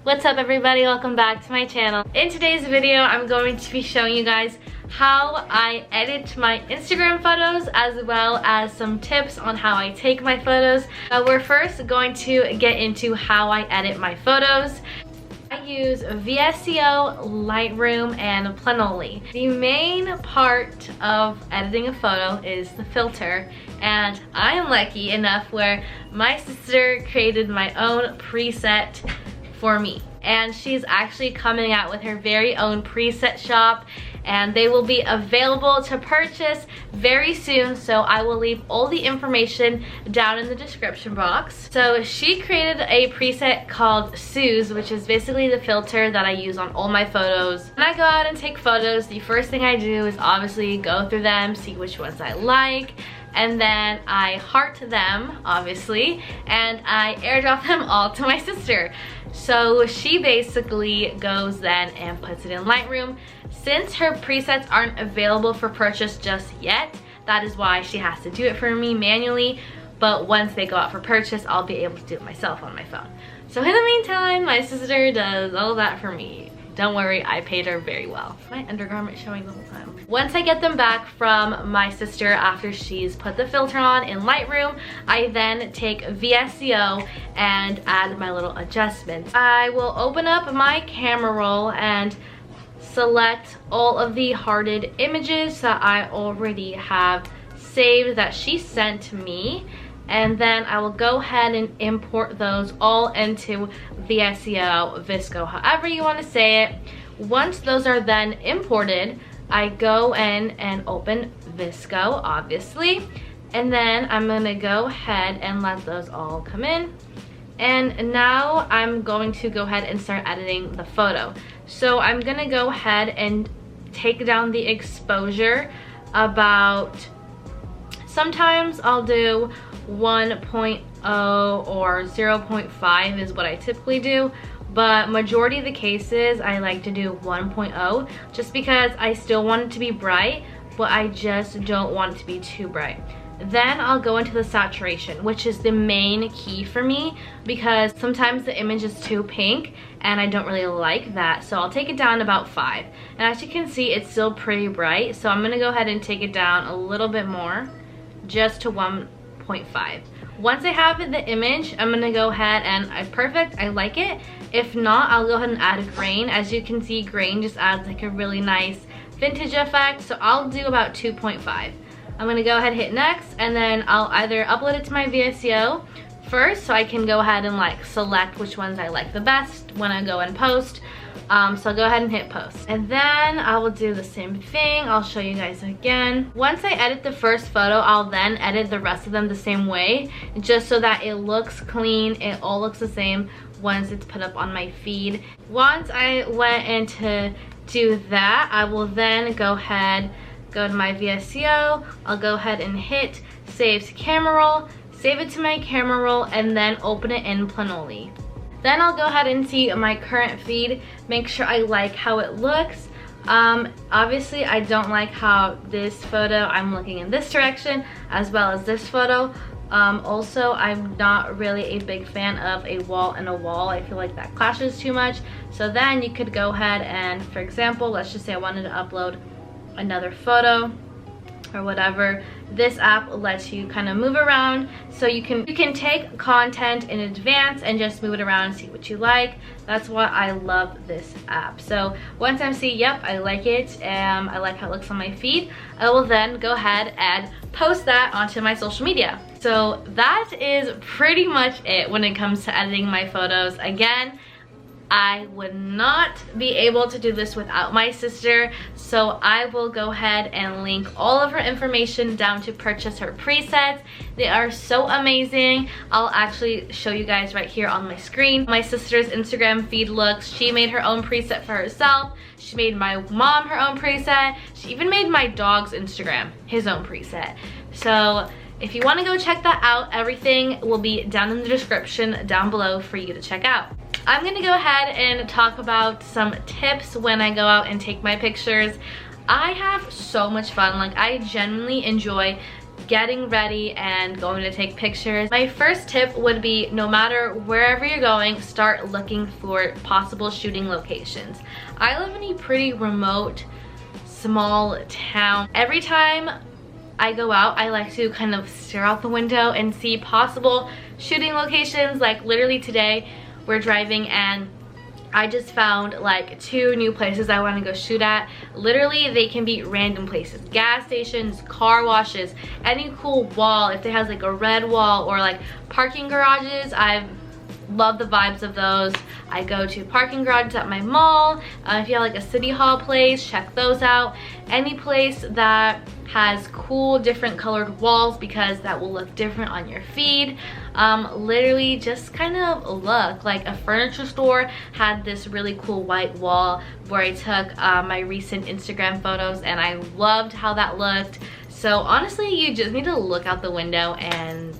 What's up everybody, welcome back to my channel. In today's video, I'm going to be showing you guys how I edit my Instagram photos as well as some tips on how I take my photos. We're first going to get into how I edit my photos. I use VSCO, Lightroom, and Planoly. The main part of editing a photo is the filter, and I am lucky enough where my sister created my own preset for me. And she's actually coming out with her very own preset shop, and they will be available to purchase very soon, so I will leave all the information down in the description box. So she created a preset called Suze, which is basically the filter that I use on all my photos. When I go out and take photos, the first thing I do is obviously go through them, see which ones I like, and then I heart them, obviously, and I airdrop them all to my sister. So she basically goes then and puts it in Lightroom. Since her presets aren't available for purchase just yet, that is why she has to do it for me manually, but once they go out for purchase, I'll be able to do it myself on my phone. So in the meantime, my sister does all that for me. Don't worry, I paid her very well. My undergarment showing the whole time. Once I get them back from my sister after she's put the filter on in Lightroom, I then take VSCO and add my little adjustments. I will open up my camera roll and select all of the hearted images that I already have saved that she sent to me. And then I will go ahead and import those all into VSCO, VSCO, however you want to say it. Once those are then imported, I go in and open VSCO, obviously. And then I'm going to go ahead and let those all come in. And now I'm going to go ahead and start editing the photo. So I'm going to go ahead and take down the exposure about, sometimes I'll do 1.0 or 0.5 is what I typically do, but majority of the cases I like to do 1.0 just because I still want it to be bright, but I just don't want it to be too bright. Then I'll go into the saturation, which is the main key for me because sometimes the image is too pink and I don't really like that. So I'll take it down about 5. And as you can see, it's still pretty bright, so I'm gonna go ahead and take it down a little bit more, just to 1.5. Once I have the image, I'm gonna go ahead and perfect, I like it. If not, I'll go ahead and add a grain. As you can see, grain just adds like a really nice vintage effect, so I'll do about 2.5. I'm gonna go ahead and hit next, and then I'll either upload it to my VSCO first so I can go ahead and like select which ones I like the best when I go and post. So I'll go ahead and hit post. And then I will do the same thing. I'll show you guys again. Once I edit the first photo, I'll then edit the rest of them the same way, just so that it looks clean, it all looks the same once it's put up on my feed. Once I went in to do that, I will then go ahead, go to my VSCO, I'll go ahead and hit save to camera roll, save it to my camera roll, and then open it in Planoly. Then I'll go ahead and see my current feed, make sure I like how it looks. Obviously I don't like how this photo, I'm looking in this direction, as well as this photo. Also, I'm not really a big fan of a wall and a wall. I feel like that clashes too much. So then you could go ahead and, for example, let's just say I wanted to upload another photo or whatever. This app lets you kind of move around, so you can take content in advance and just move it around and see what you like. That's why I love this app. So once I see, yep, I like it, I like how it looks on my feed, I will then go ahead and post that onto my social media. So that is pretty much it when it comes to editing my photos. Again, I would not be able to do this without my sister, so I will go ahead and link all of her information down to purchase her presets. They are so amazing. I'll actually show you guys right here on my screen. My sister's Instagram feed looks, she made her own preset for herself. She made my mom her own preset. She even made my dog's Instagram his own preset. So if you want to go check that out, everything will be down in the description down below for you to check out. I'm gonna go ahead and talk about some tips when I go out and take my pictures. I have so much fun. Like, I genuinely enjoy getting ready and going to take pictures. My first tip would be, no matter wherever you're going, start looking for possible shooting locations. I live in a pretty remote, small town. Every time I go out, I like to kind of stare out the window and see possible shooting locations. Like literally today, we're driving and I just found like 2 new places I want to go shoot at. Literally, they can be random places. Gas stations, car washes, any cool wall. If it has like a red wall, or like parking garages, I love the vibes of those. I go to parking garages at my mall. If you have like a city hall place, check those out. Any place that has cool different colored walls, because that will look different on your feed. Literally just kind of look. Like a furniture store had this really cool white wall where I took my recent Instagram photos, and I loved how that looked. So honestly, you just need to look out the window and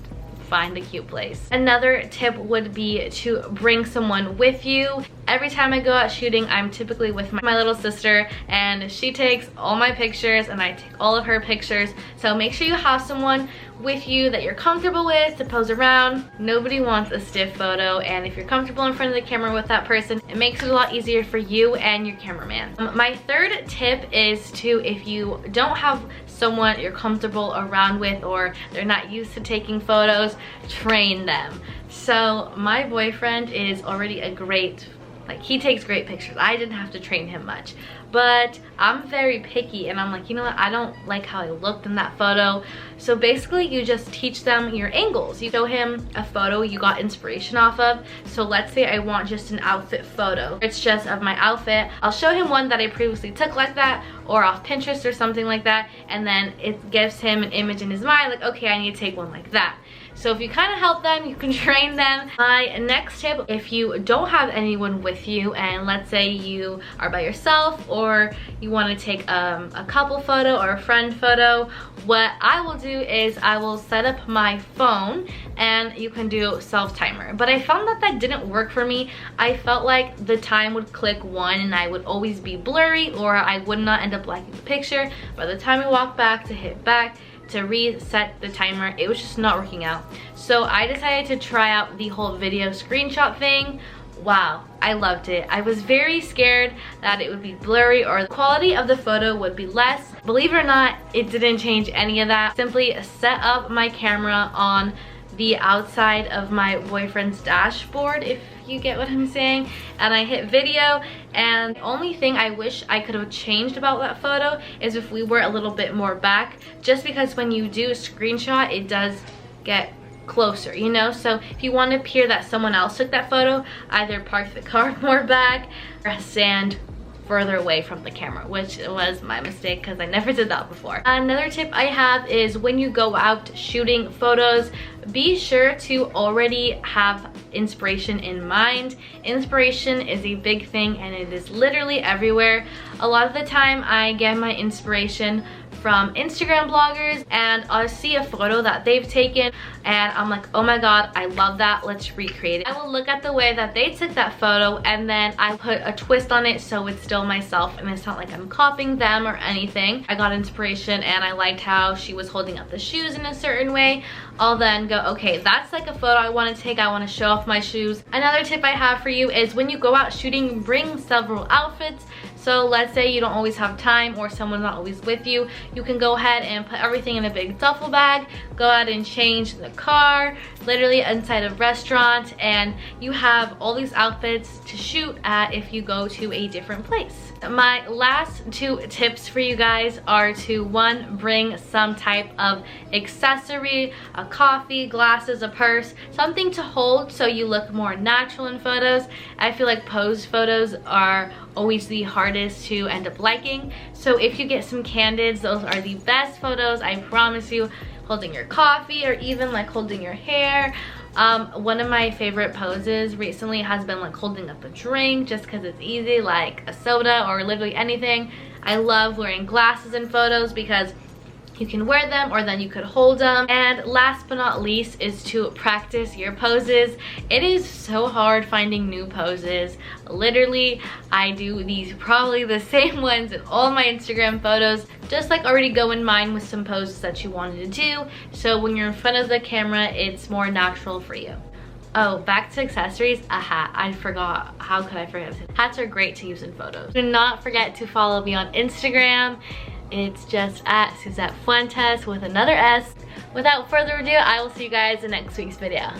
find a cute place. Another tip would be to bring someone with you. Every time I go out shooting, I'm typically with my little sister, and she takes all my pictures and I take all of her pictures. So make sure you have someone with you that you're comfortable with to pose around. Nobody wants a stiff photo, and if you're comfortable in front of the camera with that person, it makes it a lot easier for you and your cameraman. My third tip is to, if you don't have someone you're comfortable around with, or they're not used to taking photos, train them. So my boyfriend is already a great, like, he takes great pictures. I didn't have to train him much, but I'm very picky, and I'm like, you know what, I don't like how I looked in that photo. So basically, you just teach them your angles. You show him a photo you got inspiration off of. So let's say I want just an outfit photo. It's just of my outfit. I'll show him one that I previously took like that, or off Pinterest or something like that, and then it gives him an image in his mind, like, okay, I need to take one like that. So if you kind of help them, you can train them. My next tip, if you don't have anyone with you, and let's say you are by yourself, or you want to take a couple photo or a friend photo, what I will do is I will set up my phone, and you can do self-timer. But I found that that didn't work for me. I felt like the time would click 1 and I would always be blurry, or I would not end up liking the picture. By the time I walk back to hit back to reset the timer, it was just not working out. So I decided to try out the whole video screenshot thing. Wow, I loved it. I was very scared that it would be blurry or the quality of the photo would be less. Believe it or not, it didn't change any of that. Simply set up my camera on the outside of my boyfriend's dashboard, if you get what I'm saying, and I hit video. And the only thing I wish I could have changed about that photo is if we were a little bit more back, just because when you do a screenshot, it does get closer, you know? So if you want to appear that someone else took that photo, either park the car more back or stand further away from the camera, which was my mistake because I never did that before. Another tip I have is, when you go out shooting photos, be sure to already have inspiration in mind. Inspiration is a big thing, and it is literally everywhere. A lot of the time I get my inspiration from Instagram bloggers, and I'll see a photo that they've taken and I'm like, oh my god, I love that, let's recreate it. I will look at the way that they took that photo, and then I put a twist on it so it's still myself and it's not like I'm copying them or anything. I got inspiration and I liked how she was holding up the shoes in a certain way. I'll then go, okay, that's like a photo I want to take. I want to show off my shoes. Another tip I have for you is, when you go out shooting, bring several outfits. So let's say you don't always have time, or someone's not always with you, you can go ahead and put everything in a big duffel bag, go out and change in the car, literally inside a restaurant, and you have all these outfits to shoot at if you go to a different place. My last 2 tips for you guys are to, 1, bring some type of accessory, a coffee, glasses, a purse, something to hold so you look more natural in photos. I feel like posed photos are always the hardest to end up liking. So if you get some candids, those are the best photos, I promise you. Holding your coffee, or even like holding your hair. One of my favorite poses recently has been like holding up a drink, just because it's easy, like a soda or literally anything. I love wearing glasses in photos because you can wear them or then you could hold them. And last but not least is to practice your poses. It is so hard finding new poses. Literally, I do these probably the same ones in all my Instagram photos. Just like already go in mind with some poses that you wanted to do, so when you're in front of the camera, it's more natural for you. Oh, back to accessories, a hat. I forgot. How could I forget? Hats are great to use in photos. Do not forget to follow me on Instagram. It's just at Suzette Fuentes with another S. Without further ado, I will see you guys in next week's video.